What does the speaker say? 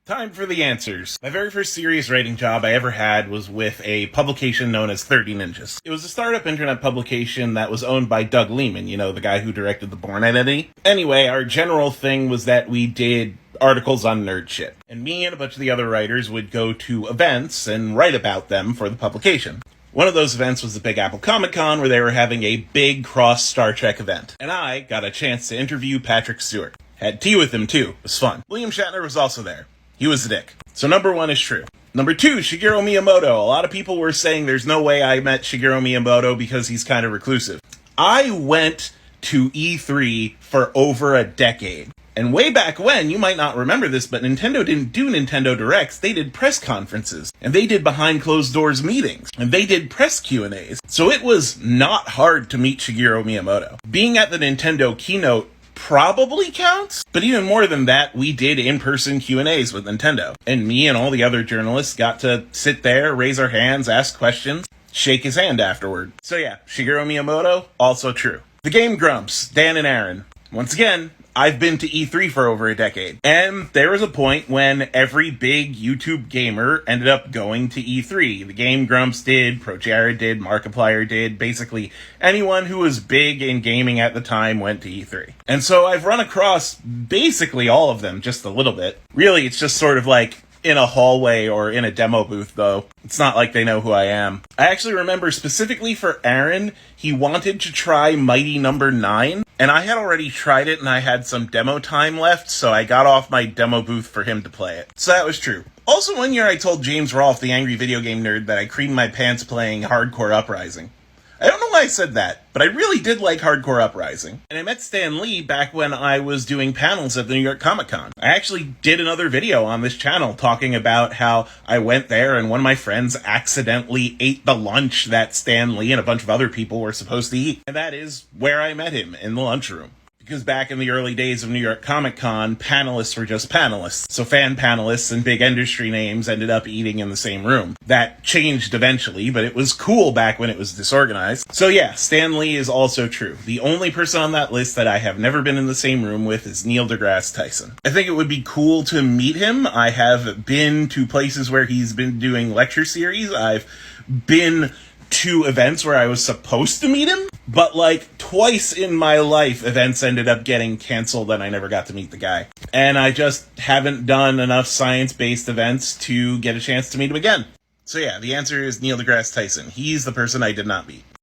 Time for the answers. My very first serious writing job I ever had was with a publication known as 30 Ninjas. It was a startup internet publication that was owned by Doug Liman, you know, the guy who directed The Bourne Identity. Anyway, our general thing was that we did articles on nerd shit. And me and a bunch of the other writers would go to events and write about them for the publication. One of those events was the Big Apple Comic Con, where they were having a big cross Star Trek event. And I got a chance to interview Patrick Stewart. Had tea with him too. It was fun. William Shatner was also there. He was a dick. So number one is true. Number two, Shigeru Miyamoto. A lot of people were saying there's no way I met Shigeru Miyamoto because he's kind of reclusive. I went to E3 for over a decade. And way back when, you might not remember this, but Nintendo didn't do Nintendo Directs. They did press conferences. And they did behind closed doors meetings. And they did press Q&As. So it was not hard to meet Shigeru Miyamoto. Being at the Nintendo keynote probably counts, but even more than that, we did in-person Q&As with Nintendo. And me and all the other journalists got to sit there, raise our hands, ask questions, shake his hand afterward. So yeah, Shigeru Miyamoto, also true. The Game Grumps, Dan and Aaron. Once again, I've been to E3 for over a decade. And there was a point when every big YouTube gamer ended up going to E3. The Game Grumps did, ProJared did, Markiplier did, basically anyone who was big in gaming at the time went to E3. And so I've run across basically all of them just a little bit. Really, it's just sort of like in a hallway or in a demo booth, though. It's not like they know who I am. I actually remember specifically for Aaron, he wanted to try Mighty Number 9, and I had already tried it and I had some demo time left, so I got off my demo booth for him to play it. So that was true. Also, one year I told James Rolfe, the angry video game nerd, that I creamed my pants playing Hardcore Uprising. I don't know why I said that, but I really did like Hardcore Uprising. And I met Stan Lee back when I was doing panels at the New York Comic Con. I actually did another video on this channel talking about how I went there and one of my friends accidentally ate the lunch that Stan Lee and a bunch of other people were supposed to eat. And that is where I met him, in the lunchroom. Because back in the early days of New York Comic Con, panelists were just panelists. So fan panelists and big industry names ended up eating in the same room. That changed eventually, but it was cool back when it was disorganized. So yeah, Stan Lee is also true. The only person on that list that I have never been in the same room with is Neil deGrasse Tyson. I think it would be cool to meet him. I have been to places where he's been doing lecture series. I've been to events where I was supposed to meet him, but like twice in my life, events ended up getting canceled and I never got to meet the guy. And I just haven't done enough science-based events to get a chance to meet him again. So yeah, the answer is Neil deGrasse Tyson. He's the person I did not meet.